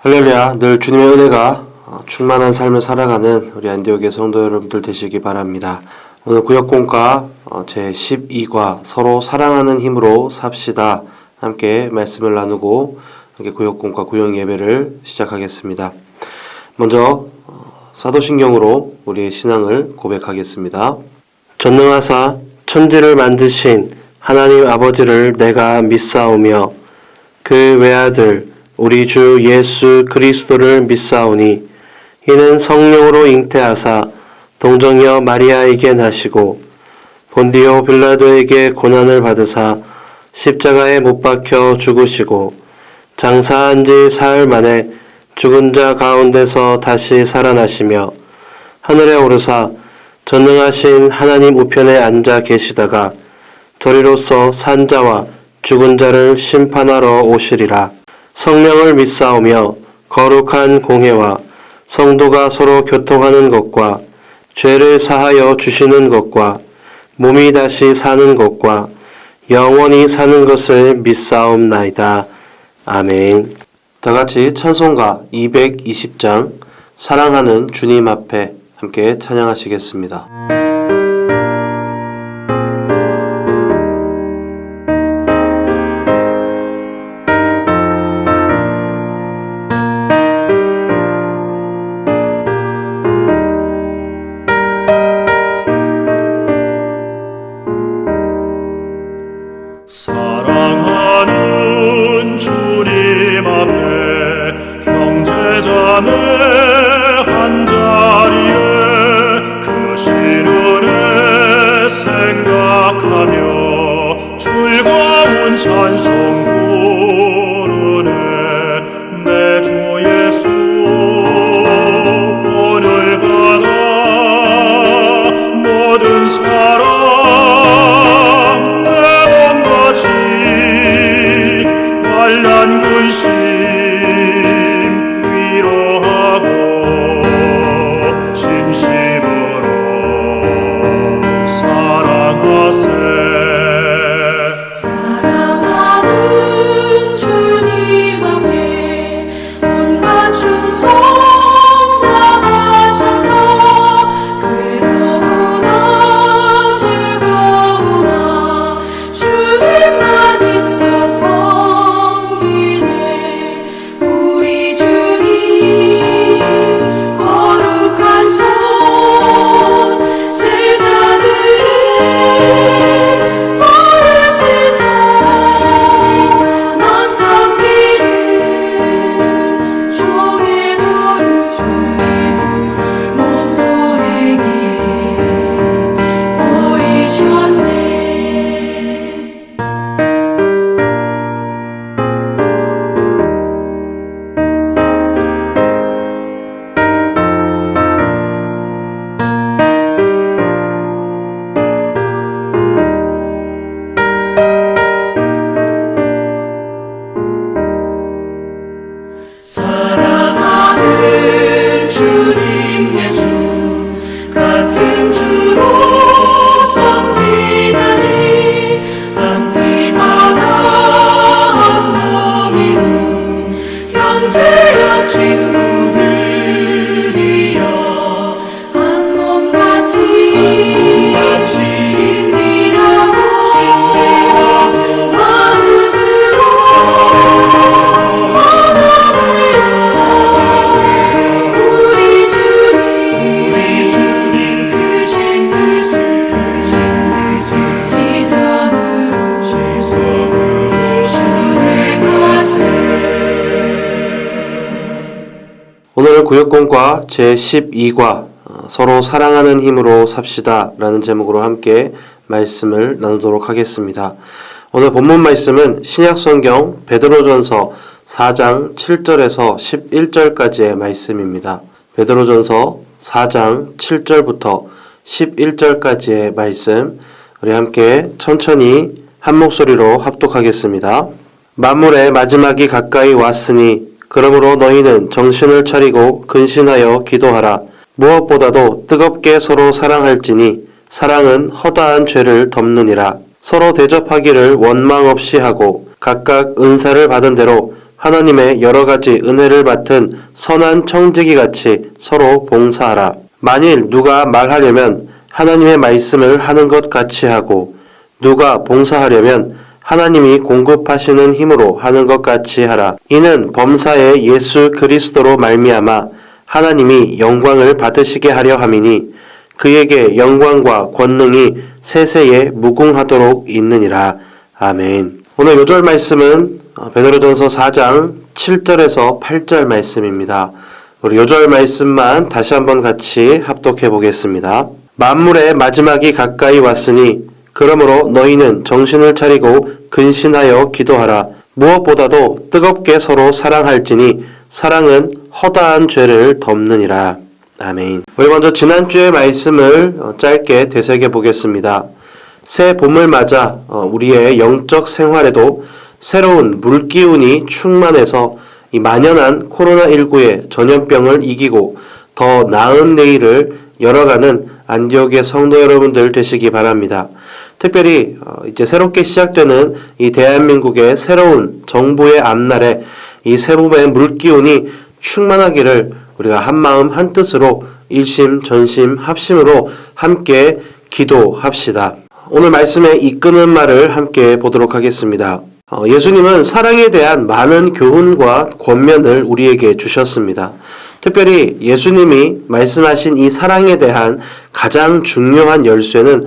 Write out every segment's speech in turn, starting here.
할렐루야, 늘 주님의 은혜가 충만한 삶을 살아가는 우리 안디옥의 성도 여러분들 되시기 바랍니다. 오늘 구역공과 제12과 서로 사랑하는 힘으로 삽시다. 함께 말씀을 나누고 함께 구역공과 구역 예배를 시작하겠습니다. 먼저 사도신경으로 우리의 신앙을 고백하겠습니다. 전능하사 천지를 만드신 하나님 아버지를 내가 믿사오며 그 외아들 우리 주 예수 그리스도를 믿사오니 이는 성령으로 잉태하사 동정녀 마리아에게 나시고 본디오 빌라도에게 고난을 받으사 십자가에 못 박혀 죽으시고 장사한 지 사흘 만에 죽은 자 가운데서 다시 살아나시며 하늘에 오르사 전능하신 하나님 우편에 앉아 계시다가 저리로서 산 자와 죽은 자를 심판하러 오시리라. 성령을 믿사오며 거룩한 공회와 성도가 서로 교통하는 것과 죄를 사하여 주시는 것과 몸이 다시 사는 것과 영원히 사는 것을 믿사옵나이다. 아멘. 다같이 찬송가 220장 사랑하는 주님 앞에 함께 찬양하시겠습니다. 사랑하는 주님 앞에 형제자매 한자리에 그 시련에 생각하며 즐거운 찬송 부르네. 내 주 예수 본을 받아 모든 사랑 환난 근심 위로하고 진심으로 사랑하세. 사랑하는 주님 앞에 온갖 충성 다 바쳐서 괴로우나 즐거우나 주님만 입소서. 사랑하는 주님 예수 같은 주로 섬기다니 한 피바다 한 몸이룬 형제여 친구들이여 한 몸같이 친밀하고 마음으로 오늘 구역공과 제12과 서로 사랑하는 힘으로 삽시다 라는 제목으로 함께 말씀을 나누도록 하겠습니다. 오늘 본문 말씀은 신약성경 베드로전서 4장 7절에서 11절까지의 말씀입니다. 베드로전서 4장 7절부터 11절까지의 말씀 우리 함께 천천히 한 목소리로 합독하겠습니다. 만물의 마지막이 가까이 왔으니 그러므로 너희는 정신을 차리고 근신하여 기도하라. 무엇보다도 뜨겁게 서로 사랑할지니 사랑은 허다한 죄를 덮느니라. 서로 대접하기를 원망 없이 하고 각각 은사를 받은 대로 하나님의 여러 가지 은혜를 맡은 선한 청지기 같이 서로 봉사하라. 만일 누가 말하려면 하나님의 말씀을 하는 것 같이 하고 누가 봉사하려면 하나님이 공급하시는 힘으로 하는 것 같이 하라. 이는 범사에 예수 그리스도로 말미암아 하나님이 영광을 받으시게 하려 함이니 그에게 영광과 권능이 세세에 무궁하도록 있느니라. 아멘. 오늘 요절 말씀은 베드로전서 4장 7절에서 8절 말씀입니다. 우리 요절 말씀만 다시 한번 같이 합독해 보겠습니다. 만물의 마지막이 가까이 왔으니 그러므로 너희는 정신을 차리고 근신하여 기도하라. 무엇보다도 뜨겁게 서로 사랑할지니 사랑은 허다한 죄를 덮느니라. 아멘. 우리 먼저 지난주의 말씀을 짧게 되새겨 보겠습니다. 새 봄을 맞아 우리의 영적 생활에도 새로운 물기운이 충만해서 이 만연한 코로나19의 전염병을 이기고 더 나은 내일을 열어가는 안디옥의 성도 여러분들 되시기 바랍니다. 특별히 이제 새롭게 시작되는 이 대한민국의 새로운 정부의 앞날에 이 새봄의 물기운이 충만하기를 우리가 한마음 한뜻으로 일심전심 합심으로 함께 기도합시다. 오늘 말씀에 이끄는 말을 함께 보도록 하겠습니다. 예수님은 사랑에 대한 많은 교훈과 권면을 우리에게 주셨습니다. 특별히 예수님이 말씀하신 이 사랑에 대한 가장 중요한 열쇠는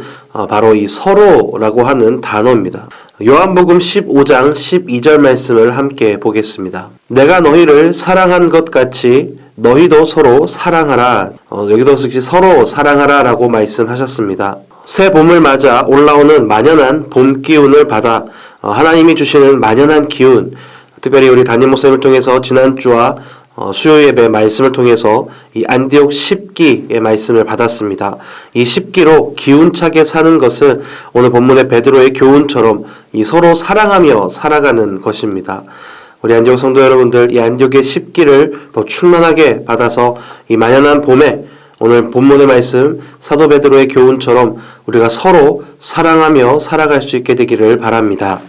바로 이 서로라고 하는 단어입니다. 요한복음 15장 12절 말씀을 함께 보겠습니다. 내가 너희를 사랑한 것 같이 너희도 서로 사랑하라. 여기도 역시 서로 사랑하라 라고 말씀하셨습니다. 새 봄을 맞아 올라오는 만연한 봄 기운을 받아 하나님이 주시는 만연한 기운, 특별히 우리 담임 목사님을 통해서 지난주와 수요 예배 말씀을 통해서 이 안디옥 10기의 말씀을 받았습니다. 이 10기로 기운차게 사는 것은 오늘 본문의 베드로의 교훈처럼 이 서로 사랑하며 살아가는 것입니다. 우리 안디옥 성도 여러분들, 이 안디옥의 10기를 더 충만하게 받아서 이 만연한 봄에 오늘 본문의 말씀 사도 베드로의 교훈처럼 우리가 서로 사랑하며 살아갈 수 있게 되기를 바랍니다.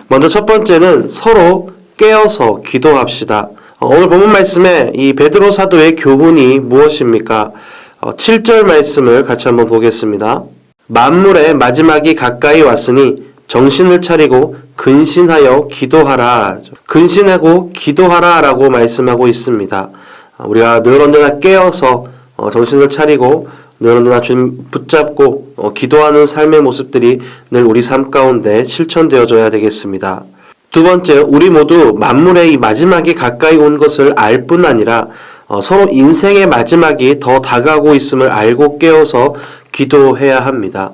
먼저 첫 번째는 서로 깨어서 기도합시다. 오늘 본문 말씀에 이 베드로 사도의 교훈이 무엇입니까? 7절 말씀을 같이 한번 보겠습니다. 만물의 마지막이 가까이 왔으니 정신을 차리고 근신하여 기도하라. 근신하고 기도하라 라고 말씀하고 있습니다. 우리가 늘 언제나 깨어서 정신을 차리고 늘 언제나 주님 붙잡고 기도하는 삶의 모습들이 늘 우리 삶 가운데 실천되어져야 되겠습니다. 두 번째, 우리 모두 만물의 이 마지막이 가까이 온 것을 알 뿐 아니라 서로 인생의 마지막이 더 다가오고 있음을 알고 깨어서 기도해야 합니다.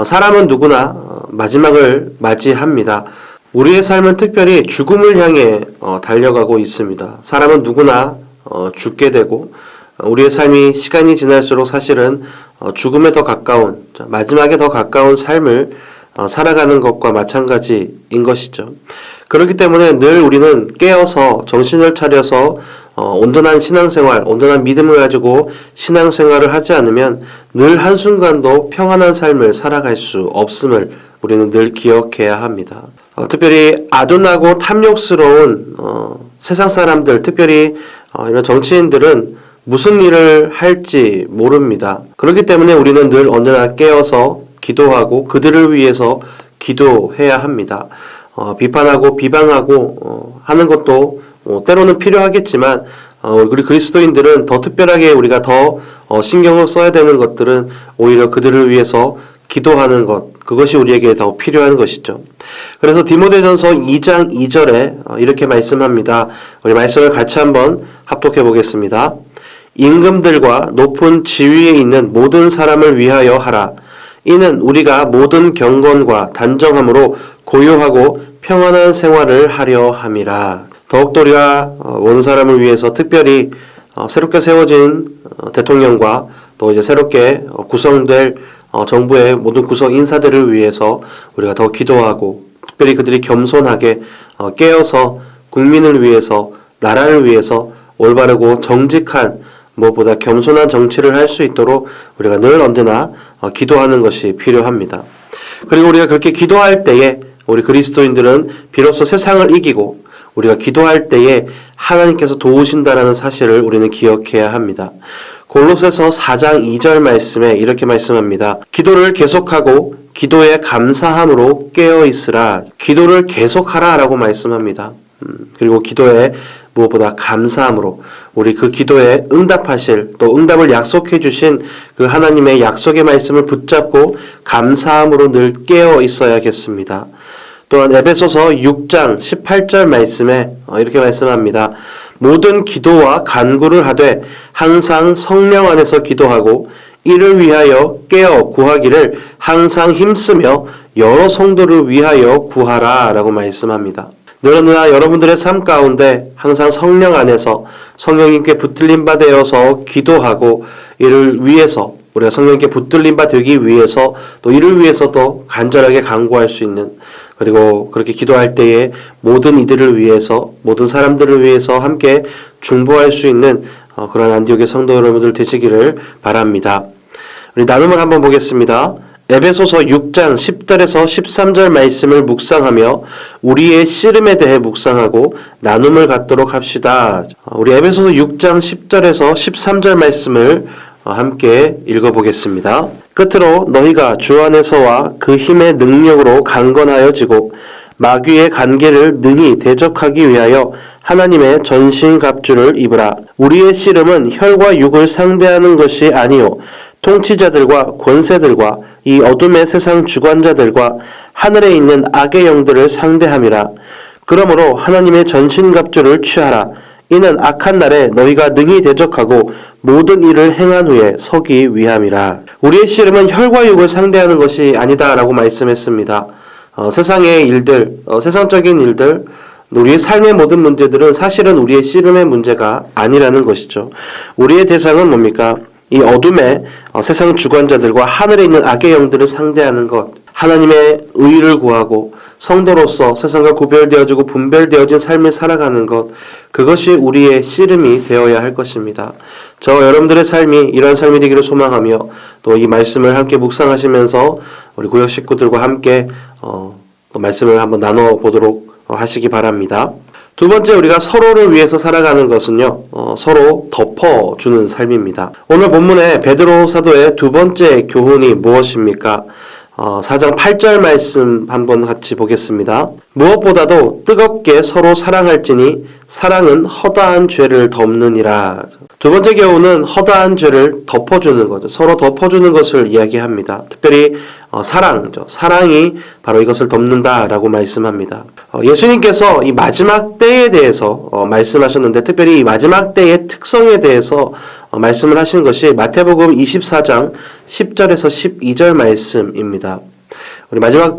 사람은 누구나 마지막을 맞이합니다. 우리의 삶은 특별히 죽음을 향해 달려가고 있습니다. 사람은 누구나 죽게 되고 우리의 삶이 시간이 지날수록 사실은 죽음에 더 가까운, 마지막에 더 가까운 삶을 살아가는 것과 마찬가지인 것이죠. 그렇기 때문에 늘 우리는 깨어서 정신을 차려서 온전한 신앙생활, 온전한 믿음을 가지고 신앙생활을 하지 않으면 늘 한순간도 평안한 삶을 살아갈 수 없음을 우리는 늘 기억해야 합니다. 특별히 아둔하고 탐욕스러운 세상 사람들, 특별히 이런 정치인들은 무슨 일을 할지 모릅니다. 그렇기 때문에 우리는 늘 언제나 깨어서 기도하고 그들을 위해서 기도해야 합니다. 비판하고 비방하고 하는 것도 때로는 필요하겠지만 우리 그리스도인들은 더 특별하게 우리가 더 신경을 써야 되는 것들은 오히려 그들을 위해서 기도하는 것, 그것이 우리에게 더 필요한 것이죠. 그래서 디모데전서 2장 2절에 이렇게 말씀합니다. 우리 말씀을 같이 한번 합독해 보겠습니다. 임금들과 높은 지위에 있는 모든 사람을 위하여 하라. 이는 우리가 모든 경건과 단정함으로 고요하고 평안한 생활을 하려 함이라. 더욱더 우리가 원 사람을 위해서 특별히 새롭게 세워진 대통령과 또 이제 새롭게 구성될 정부의 모든 구성 인사들을 위해서 우리가 더 기도하고 특별히 그들이 겸손하게 깨어서 국민을 위해서 나라를 위해서 올바르고 정직한 무엇보다 겸손한 정치를 할 수 있도록 우리가 늘 언제나 기도하는 것이 필요합니다. 그리고 우리가 그렇게 기도할 때에 우리 그리스도인들은 비로소 세상을 이기고 우리가 기도할 때에 하나님께서 도우신다라는 사실을 우리는 기억해야 합니다. 골로새서 4장 2절 말씀에 이렇게 말씀합니다. 기도를 계속하고 기도에 감사함으로 깨어 있으라. 기도를 계속하라 라고 말씀합니다. 그리고 기도에 무엇보다 감사함으로 우리 그 기도에 응답하실 또 응답을 약속해 주신 그 하나님의 약속의 말씀을 붙잡고 감사함으로 늘 깨어 있어야겠습니다. 또한 에베소서 6장 18절 말씀에 이렇게 말씀합니다. 모든 기도와 간구를 하되 항상 성령 안에서 기도하고 이를 위하여 깨어 구하기를 항상 힘쓰며 여러 성도를 위하여 구하라 라고 말씀합니다. 늘어나 여러분들의 삶 가운데 항상 성령 안에서 성령님께 붙들림 바 되어서 기도하고 이를 위해서 우리가 성령님께 붙들림 바 되기 위해서 또 이를 위해서 또 간절하게 간구할 수 있는 그리고 그렇게 기도할 때에 모든 이들을 위해서 모든 사람들을 위해서 함께 중보할 수 있는 그런 안디옥의 성도 여러분들 되시기를 바랍니다. 우리 나눔을 한번 보겠습니다. 에베소서 6장 10절에서 13절 말씀을 묵상하며 우리의 씨름에 대해 묵상하고 나눔을 갖도록 합시다. 우리 에베소서 6장 10절에서 13절 말씀을 함께 읽어보겠습니다. 끝으로 너희가 주 안에서와 그 힘의 능력으로 강건하여지고 마귀의 관계를 능히 대적하기 위하여 하나님의 전신갑주를 입으라. 우리의 씨름은 혈과 육을 상대하는 것이 아니요 통치자들과 권세들과 이 어둠의 세상 주관자들과 하늘에 있는 악의 영들을 상대함이라. 그러므로 하나님의 전신갑주를 취하라. 이는 악한 날에 너희가 능히 대적하고 모든 일을 행한 후에 서기 위함이라. 우리의 씨름은 혈과 육을 상대하는 것이 아니다라고 말씀했습니다. 세상의 일들, 세상적인 일들, 우리의 삶의 모든 문제들은 사실은 우리의 씨름의 문제가 아니라는 것이죠. 우리의 대상은 뭡니까? 이 어둠의 세상 주관자들과 하늘에 있는 악의 영들을 상대하는 것, 하나님의 의를 구하고 성도로서 세상과 구별되어지고 분별되어진 삶을 살아가는 것, 그것이 우리의 씨름이 되어야 할 것입니다. 저 여러분들의 삶이 이러한 삶이 되기를 소망하며 또 이 말씀을 함께 묵상하시면서 우리 구역 식구들과 함께 또 말씀을 한번 나눠보도록 하시기 바랍니다. 두 번째, 우리가 서로를 위해서 살아가는 것은요, 서로 덮어주는 삶입니다. 오늘 본문의 베드로 사도의 두 번째 교훈이 무엇입니까? 4장 8절 말씀 한번 같이 보겠습니다. 무엇보다도 뜨겁게 서로 사랑할지니 사랑은 허다한 죄를 덮느니라. 두 번째 교훈은 허다한 죄를 덮어주는 거죠. 서로 덮어주는 것을 이야기합니다. 특별히 사랑이죠. 사랑이 바로 이것을 덮는다라고 말씀합니다. 예수님께서 이 마지막 때에 대해서 말씀하셨는데 특별히 이 마지막 때의 특성에 대해서 말씀을 하신 것이 마태복음 24장 10절에서 12절 말씀입니다. 우리 마지막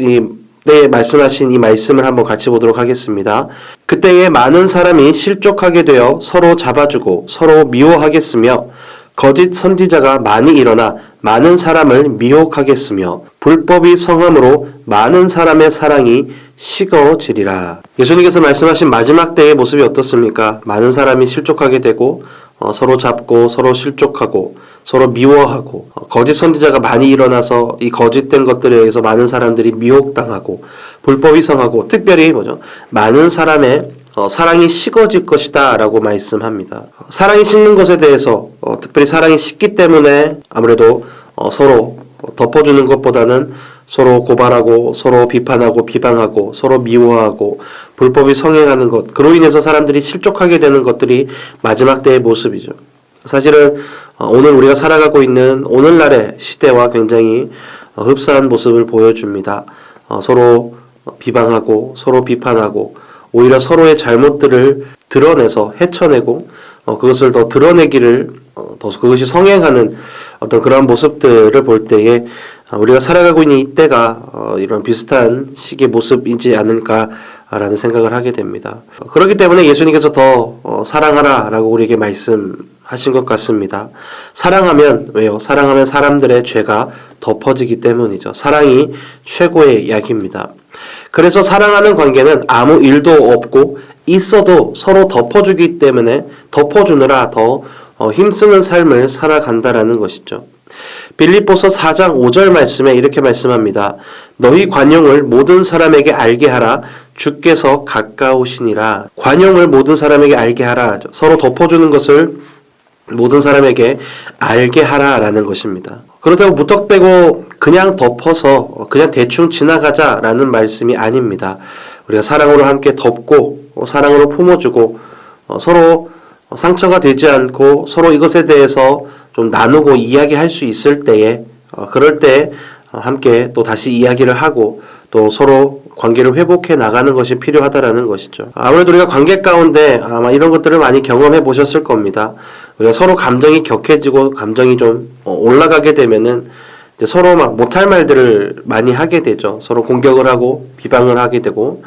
때에 말씀하신 이 말씀을 한번 같이 보도록 하겠습니다. 그때에 많은 사람이 실족하게 되어 서로 잡아주고 서로 미워하겠으며 거짓 선지자가 많이 일어나 많은 사람을 미혹하겠으며 불법이 성함으로 많은 사람의 사랑이 식어지리라. 예수님께서 말씀하신 마지막 때의 모습이 어떻습니까? 많은 사람이 실족하게 되고 서로 잡고 서로 실족하고 서로 미워하고 거짓 선지자가 많이 일어나서 이 거짓된 것들에 의해서 많은 사람들이 미혹당하고 불법이 성하고 특별히 많은 사람의 사랑이 식어질 것이다 라고 말씀합니다. 사랑이 식는 것에 대해서 특별히 사랑이 식기 때문에 아무래도 서로 덮어주는 것보다는 서로 고발하고 서로 비판하고 비방하고 서로 미워하고 불법이 성행하는 것, 그로 인해서 사람들이 실족하게 되는 것들이 마지막 때의 모습이죠. 사실은 오늘 우리가 살아가고 있는 오늘날의 시대와 굉장히 흡사한 모습을 보여줍니다. 서로 비방하고 서로 비판하고 오히려 서로의 잘못들을 드러내서 헤쳐내고 그것을 더 드러내기를 더 그것이 성행하는 어떤 그런 모습들을 볼 때에 우리가 살아가고 있는 이때가 이런 비슷한 시기의 모습이지 않을까라는 생각을 하게 됩니다. 그렇기 때문에 예수님께서 더 사랑하라라고 우리에게 말씀하신 것 같습니다. 사랑하면 왜요? 사랑하면 사람들의 죄가 덮어지기 때문이죠. 사랑이 최고의 약입니다. 그래서 사랑하는 관계는 아무 일도 없고 있어도 서로 덮어주기 때문에 덮어주느라 더 힘쓰는 삶을 살아간다라는 것이죠. 빌립보서 4장 5절 말씀에 이렇게 말씀합니다. 너희 관용을 모든 사람에게 알게 하라. 주께서 가까우시니라. 관용을 모든 사람에게 알게 하라. 서로 덮어주는 것을 모든 사람에게 알게 하라라는 것입니다. 그렇다고 무턱대고 그냥 덮어서 그냥 대충 지나가자라는 말씀이 아닙니다. 우리가 사랑으로 함께 덮고 사랑으로 품어주고 서로 상처가 되지 않고 서로 이것에 대해서 좀 나누고 이야기할 수 있을 때에 그럴 때 함께 또 다시 이야기를 하고 또 서로 관계를 회복해 나가는 것이 필요하다라는 것이죠. 아무래도 우리가 관계 가운데 아마 이런 것들을 많이 경험해 보셨을 겁니다. 우리가 서로 감정이 격해지고 감정이 좀 올라가게 되면은 이제 서로 막 못할 말들을 많이 하게 되죠. 서로 공격을 하고 비방을 하게 되고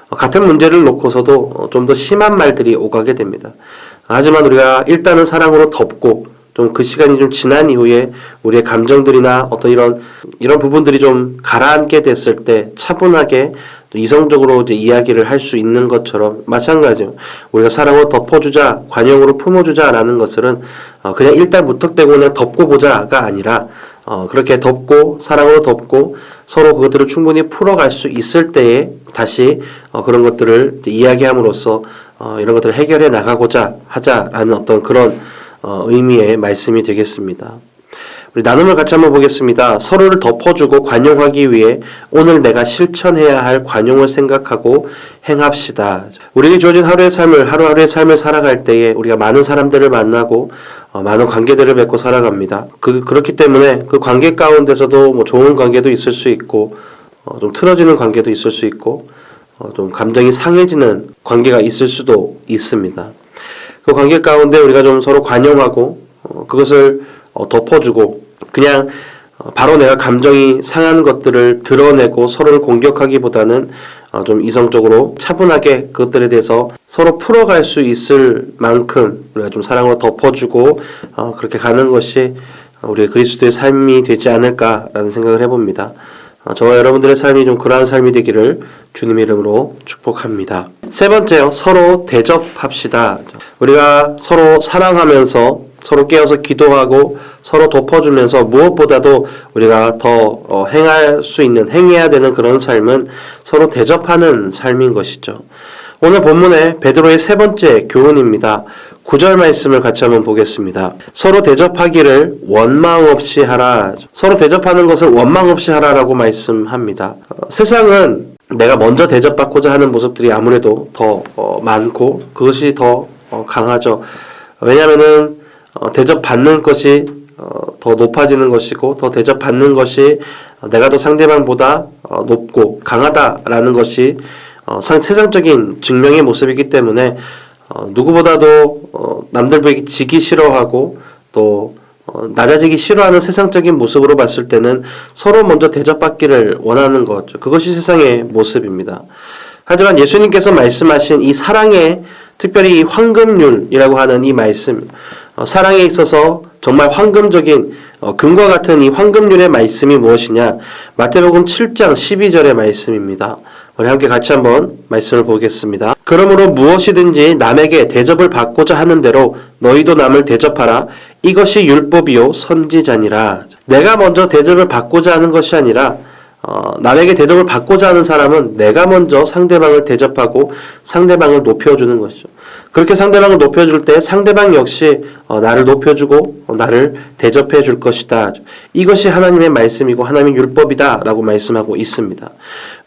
같은 문제를 놓고서도 좀 더 심한 말들이 오가게 됩니다. 하지만 우리가 일단은 사랑으로 덮고 좀 그 시간이 좀 지난 이후에 우리의 감정들이나 어떤 이런 부분들이 좀 가라앉게 됐을 때 차분하게 또 이성적으로 이제 이야기를 할 수 있는 것처럼 마찬가지요. 우리가 사랑으로 덮어주자, 관용으로 품어주자라는 것들은 그냥 일단 무턱대고 그냥 덮고 보자가 아니라 그렇게 덮고 사랑으로 덮고 서로 그것들을 충분히 풀어갈 수 있을 때에 다시 그런 것들을 이야기함으로써 이런 것들을 해결해 나가고자 하자라는 어떤 그런 의미의 말씀이 되겠습니다. 우리 나눔을 같이 한번 보겠습니다. 서로를 덮어주고 관용하기 위해 오늘 내가 실천해야 할 관용을 생각하고 행합시다. 우리에게 주어진 하루하루의 삶을 살아갈 때에 우리가 많은 사람들을 만나고 많은 관계들을 맺고 살아갑니다. 그렇기 때문에 그 관계 가운데서도 뭐 좋은 관계도 있을 수 있고 좀 틀어지는 관계도 있을 수 있고 좀 감정이 상해지는 관계가 있을 수도 있습니다. 그 관계 가운데 우리가 좀 서로 관용하고 그것을 덮어주고 그냥 바로 내가 감정이 상한 것들을 드러내고 서로를 공격하기보다는 좀 이성적으로 차분하게 그것들에 대해서 서로 풀어갈 수 있을 만큼 우리가 좀 사랑으로 덮어주고 그렇게 가는 것이 우리의 그리스도의 삶이 되지 않을까라는 생각을 해봅니다. 저와 여러분들의 삶이 좀 그러한 삶이 되기를 주님의 이름으로 축복합니다. 세 번째요, 서로 대접합시다. 우리가 서로 사랑하면서 서로 깨어서 기도하고 서로 덮어주면서 무엇보다도 우리가 더 행해야 되는 그런 삶은 서로 대접하는 삶인 것이죠. 오늘 본문의 베드로의 세 번째 교훈입니다. 9절 말씀을 같이 한번 보겠습니다. 서로 대접하기를 원망 없이 하라. 서로 대접하는 것을 원망 없이 하라라고 말씀합니다. 세상은 내가 먼저 대접받고자 하는 모습들이 아무래도 더 많고 그것이 더 강하죠. 왜냐하면은 대접받는 것이 더 높아지는 것이고 더 대접받는 것이 내가 더 상대방보다 높고 강하다라는 것이 세상적인 증명의 모습이기 때문에 누구보다도 남들에게 지기 싫어하고 또 낮아지기 싫어하는 세상적인 모습으로 봤을 때는 서로 먼저 대접받기를 원하는 것, 그것이 세상의 모습입니다. 하지만 예수님께서 말씀하신 이 사랑의 특별히 이 황금률이라고 하는 이 말씀, 사랑에 있어서 정말 황금적인 금과 같은 이 황금률의 말씀이 무엇이냐? 마태복음 7장 12절의 말씀입니다. 우리 함께 같이 한번 말씀을 보겠습니다. 그러므로 무엇이든지 남에게 대접을 받고자 하는 대로 너희도 남을 대접하라. 이것이 율법이요 선지자니라. 내가 먼저 대접을 받고자 하는 것이 아니라 남에게 대접을 받고자 하는 사람은 내가 먼저 상대방을 대접하고 상대방을 높여주는 것이죠. 그렇게 상대방을 높여줄 때 상대방 역시 나를 높여주고 나를 대접해 줄 것이다. 이것이 하나님의 말씀이고 하나님의 율법이다 라고 말씀하고 있습니다.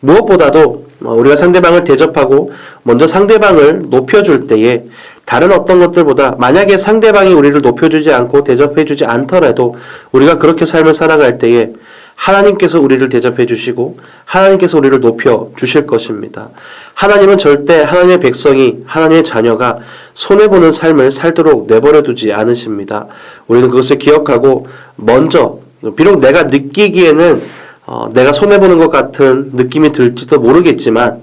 무엇보다도 우리가 상대방을 대접하고 먼저 상대방을 높여줄 때에 다른 어떤 것들보다 만약에 상대방이 우리를 높여주지 않고 대접해주지 않더라도 우리가 그렇게 삶을 살아갈 때에 하나님께서 우리를 대접해 주시고 하나님께서 우리를 높여 주실 것입니다. 하나님은 절대 하나님의 백성이 하나님의 자녀가 손해보는 삶을 살도록 내버려 두지 않으십니다. 우리는 그것을 기억하고 먼저 비록 내가 느끼기에는 내가 손해보는 것 같은 느낌이 들지도 모르겠지만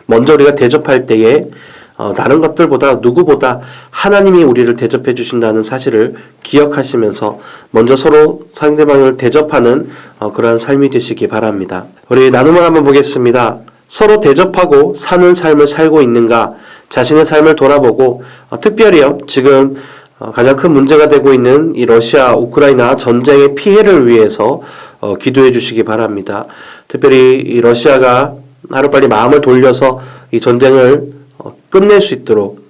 먼저 우리가 대접할 때에 다른 것들보다 누구보다 하나님이 우리를 대접해 주신다는 사실을 기억하시면서 먼저 서로 상대방을 대접하는 그러한 삶이 되시기 바랍니다. 우리 나눔을 한번 보겠습니다. 서로 대접하고 사는 삶을 살고 있는가 자신의 삶을 돌아보고 특별히요 지금 가장 큰 문제가 되고 있는 이 러시아 우크라이나 전쟁의 피해를 위해서 기도해 주시기 바랍니다. 특별히 이 러시아가 하루빨리 마음을 돌려서 이 전쟁을 끝낼 수 있도록,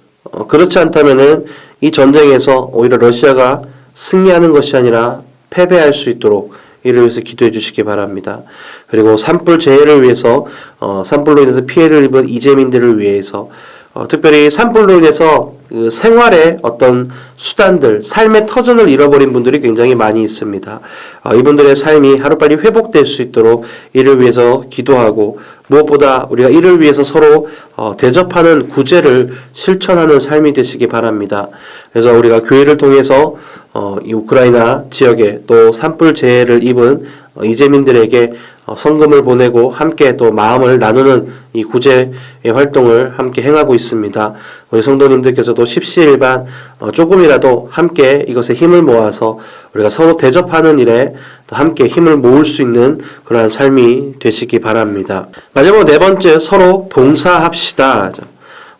그렇지 않다면은 이 전쟁에서 오히려 러시아가 승리하는 것이 아니라 패배할 수 있도록 이를 위해서 기도해 주시기 바랍니다. 그리고 산불 재해를 위해서 산불로 인해서 피해를 입은 이재민들을 위해서 특별히 산불로 인해서 그 생활의 어떤 수단들, 삶의 터전을 잃어버린 분들이 굉장히 많이 있습니다. 이분들의 삶이 하루빨리 회복될 수 있도록 이를 위해서 기도하고, 무엇보다 우리가 이를 위해서 서로 대접하는 구제를 실천하는 삶이 되시기 바랍니다. 그래서 우리가 교회를 통해서 이 우크라이나 지역에 또 산불 재해를 입은 이재민들에게 성금을 보내고 함께 또 마음을 나누는 이 구제의 활동을 함께 행하고 있습니다. 우리 성도님들께서도 십시일반 조금이라도 함께 이것에 힘을 모아서 우리가 서로 대접하는 일에 또 함께 힘을 모을 수 있는 그러한 삶이 되시기 바랍니다. 마지막으로 네 번째, 서로 봉사합시다.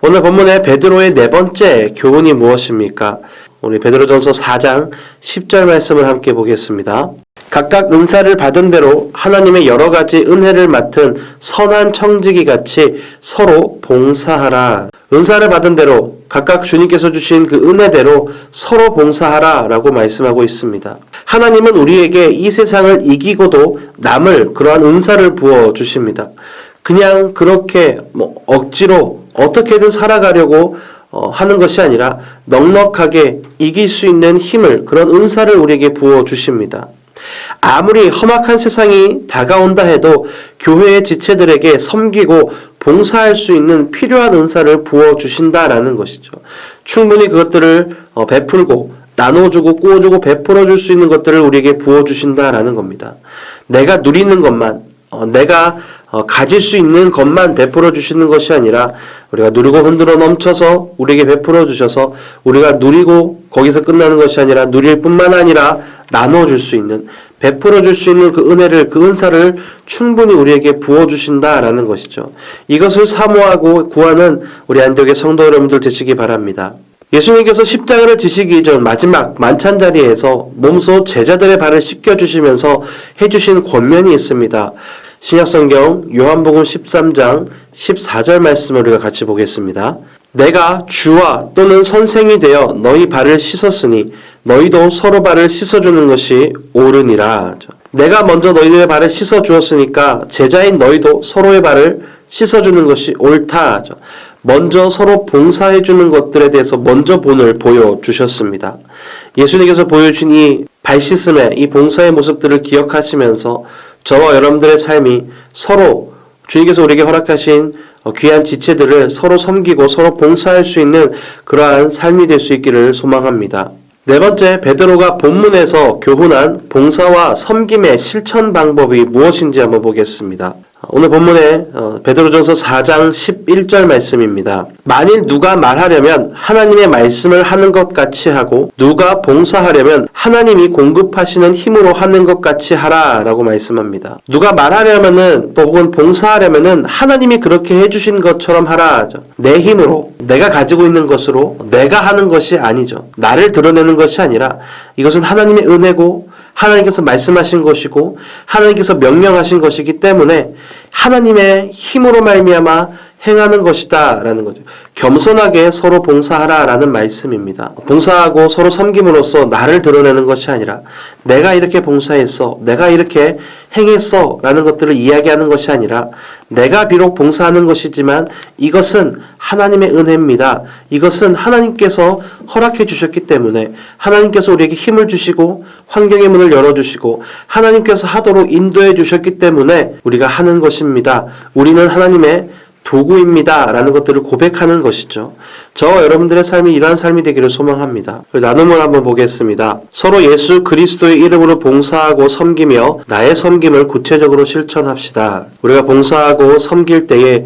오늘 본문의 베드로의 네 번째 교훈이 무엇입니까? 우리 베드로전서 4장 10절 말씀을 함께 보겠습니다. 각각 은사를 받은 대로 하나님의 여러 가지 은혜를 맡은 선한 청지기 같이 서로 봉사하라. 은사를 받은 대로 각각 주님께서 주신 그 은혜대로 서로 봉사하라 라고 말씀하고 있습니다. 하나님은 우리에게 이 세상을 이기고도 남을 그러한 은사를 부어 주십니다. 그냥 그렇게 억지로 어떻게든 살아가려고 하는 것이 아니라 넉넉하게 이길 수 있는 힘을, 그런 은사를 우리에게 부어 주십니다. 아무리 험악한 세상이 다가온다 해도 교회의 지체들에게 섬기고 봉사할 수 있는 필요한 은사를 부어 주신다라는 것이죠. 충분히 그것들을 베풀고 나눠주고 꾸어주고 베풀어 줄 수 있는 것들을 우리에게 부어 주신다라는 겁니다. 내가 누리는 것만, 내가 가질 수 있는 것만 베풀어 주시는 것이 아니라 우리가 누리고 흔들어 넘쳐서 우리에게 베풀어 주셔서 우리가 누리고 거기서 끝나는 것이 아니라 누릴 뿐만 아니라 나눠줄 수 있는, 베풀어 줄 수 있는 그 은혜를, 그 은사를 충분히 우리에게 부어 주신다라는 것이죠. 이것을 사모하고 구하는 우리 안디옥의 성도 여러분들 되시기 바랍니다. 예수님께서 십자가를 지시기 전 마지막 만찬 자리에서 몸소 제자들의 발을 씻겨주시면서 해주신 권면이 있습니다. 신약성경 요한복음 13장 14절 말씀을 우리가 같이 보겠습니다. 내가 주와 또는 선생이 되어 너희 발을 씻었으니 너희도 서로 발을 씻어주는 것이 옳으니라. 내가 먼저 너희들의 발을 씻어주었으니까 제자인 너희도 서로의 발을 씻어주는 것이 옳다. 먼저 서로 봉사해주는 것들에 대해서 먼저 본을 보여주셨습니다. 예수님께서 보여주신 이 발 씻음의, 이 봉사의 모습들을 기억하시면서 저와 여러분들의 삶이 서로 주님께서 우리에게 허락하신 귀한 지체들을 서로 섬기고 서로 봉사할 수 있는 그러한 삶이 될 수 있기를 소망합니다. 네 번째, 베드로가 본문에서 교훈한 봉사와 섬김의 실천 방법이 무엇인지 한번 보겠습니다. 오늘 본문에 베드로전서 4장 11절 말씀입니다. 만일 누가 말하려면 하나님의 말씀을 하는 것 같이 하고 누가 봉사하려면 하나님이 공급하시는 힘으로 하는 것 같이 하라 라고 말씀합니다. 누가 말하려면은 또 혹은 봉사하려면은 하나님이 그렇게 해주신 것처럼 하라. 내 힘으로, 내가 가지고 있는 것으로 내가 하는 것이 아니죠. 나를 드러내는 것이 아니라 이것은 하나님의 은혜고 하나님께서 말씀하신 것이고 하나님께서 명령하신 것이기 때문에 하나님의 힘으로 말미암아 행하는 것이다 라는 거죠. 겸손하게 서로 봉사하라 라는 말씀입니다. 봉사하고 서로 섬김으로써 나를 드러내는 것이 아니라 내가 이렇게 봉사했어, 내가 이렇게 행했어 라는 것들을 이야기하는 것이 아니라 내가 비록 봉사하는 것이지만 이것은 하나님의 은혜입니다. 이것은 하나님께서 허락해 주셨기 때문에 하나님께서 우리에게 힘을 주시고 환경의 문을 열어주시고 하나님께서 하도록 인도해 주셨기 때문에 우리가 하는 것입니다. 우리는 하나님의 도구입니다 라는 것들을 고백하는 것이죠. 저와 여러분들의 삶이 이러한 삶이 되기를 소망합니다. 나눔을 한번 보겠습니다. 서로 예수 그리스도의 이름으로 봉사하고 섬기며 나의 섬김을 구체적으로 실천합시다. 우리가 봉사하고 섬길 때에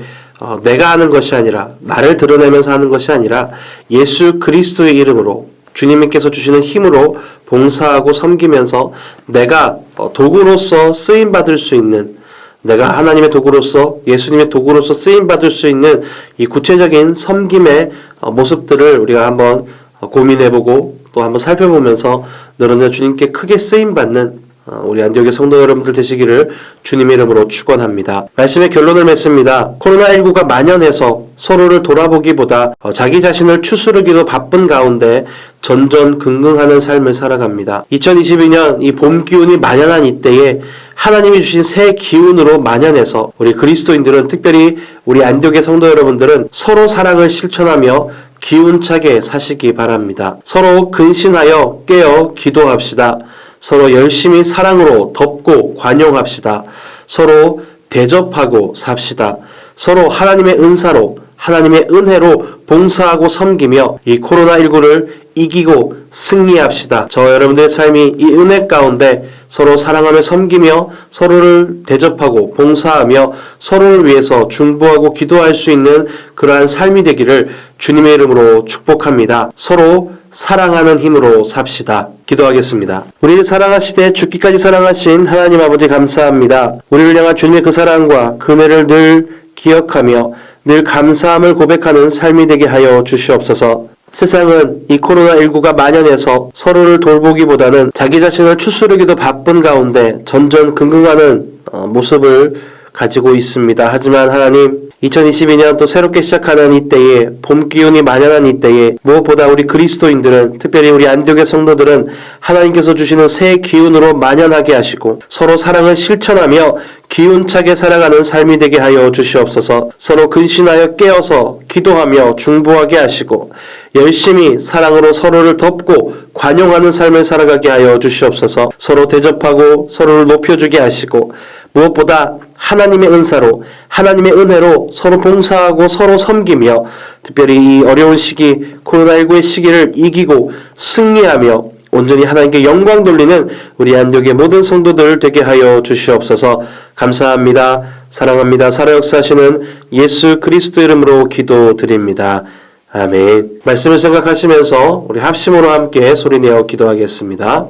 내가 하는 것이 아니라 나를 드러내면서 하는 것이 아니라 예수 그리스도의 이름으로 주님께서 주시는 힘으로 봉사하고 섬기면서 내가 도구로서 쓰임받을 수 있는, 내가 하나님의 도구로서 예수님의 도구로서 쓰임받을 수 있는 이 구체적인 섬김의 모습들을 우리가 한번 고민해보고 또 한번 살펴보면서 너는 주님께 크게 쓰임받는 우리 안디옥의 성도 여러분들 되시기를 주님의 이름으로 축원합니다. 말씀의 결론을 맺습니다. 코로나19가 만연해서 서로를 돌아보기보다 자기 자신을 추스르기도 바쁜 가운데 전전긍긍하는 삶을 살아갑니다. 2022년 이 봄 기운이 만연한 이때에 하나님이 주신 새 기운으로 만연해서 우리 그리스도인들은, 특별히 우리 안디옥의 성도 여러분들은 서로 사랑을 실천하며 기운차게 사시기 바랍니다. 서로 근신하여 깨어 기도합시다. 서로 열심히 사랑으로 덮고 관용합시다. 서로 대접하고 삽시다. 서로 하나님의 은사로, 하나님의 은혜로 봉사하고 섬기며 이 코로나19를 이기고 승리합시다. 저 여러분들의 삶이 이 은혜 가운데 서로 사랑하며 섬기며 서로를 대접하고 봉사하며 서로를 위해서 중보하고 기도할 수 있는 그러한 삶이 되기를 주님의 이름으로 축복합니다. 서로 사랑하는 힘으로 삽시다. 기도하겠습니다. 우리를 사랑하시되 죽기까지 사랑하신 하나님 아버지 감사합니다. 우리를 향한 주님의 그 사랑과 그 은혜를 늘 기억하며 늘 감사함을 고백하는 삶이 되게 하여 주시옵소서. 세상은 이 코로나19가 만연해서 서로를 돌보기보다는 자기 자신을 추스르기도 바쁜 가운데 전전긍긍하는 모습을 가지고 있습니다. 하지만 하나님, 2022년 또 새롭게 시작하는 이때에, 봄 기운이 만연한 이때에 무엇보다 우리 그리스도인들은, 특별히 우리 안디옥의 성도들은 하나님께서 주시는 새 기운으로 만연하게 하시고 서로 사랑을 실천하며 기운차게 살아가는 삶이 되게 하여 주시옵소서. 서로 근신하여 깨어서 기도하며 중보하게 하시고 열심히 사랑으로 서로를 덮고 관용하는 삶을 살아가게 하여 주시옵소서. 서로 대접하고 서로를 높여주게 하시고 무엇보다 하나님의 은사로, 하나님의 은혜로 서로 봉사하고 서로 섬기며 특별히 이 어려운 시기, 코로나19의 시기를 이기고 승리하며 온전히 하나님께 영광 돌리는 우리 안디옥의 모든 성도들 되게 하여 주시옵소서. 감사합니다. 사랑합니다. 살아 역사하시는 예수 그리스도 이름으로 기도드립니다. 아멘. 말씀을 생각하시면서 우리 합심으로 함께 소리내어 기도하겠습니다.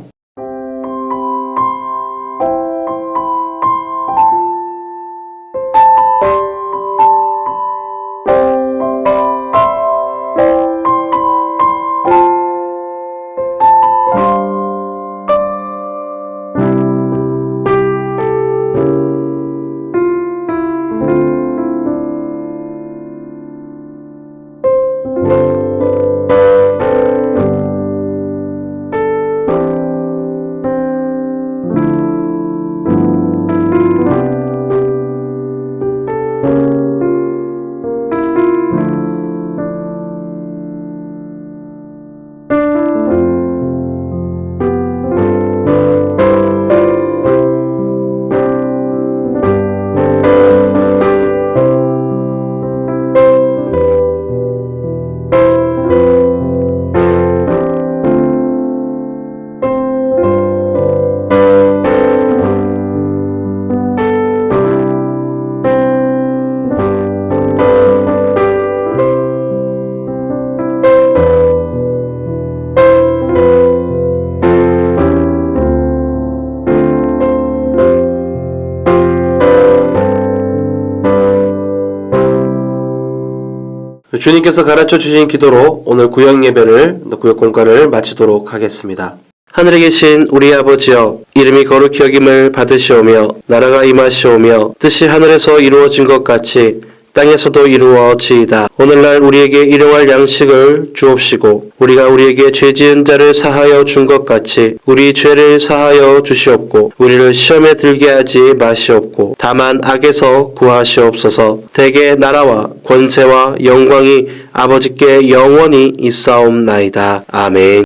주님께서 가르쳐 주신 기도로 오늘 구역 예배를, 구역 공과를 마치도록 하겠습니다. 하늘에 계신 우리 아버지여, 이름이 거룩히 여김을 받으시오며 나라가 임하시오며 뜻이 하늘에서 이루어진 것 같이 땅에서도 이루어지이다. 오늘날 우리에게 일용할 양식을 주옵시고 우리가 우리에게 죄 지은 자를 사하여 준 것 같이 우리 죄를 사하여 주시옵고 우리를 시험에 들게 하지 마시옵고 다만 악에서 구하시옵소서. 대개 나라와 권세와 영광이 아버지께 영원히 있사옵나이다. 아멘.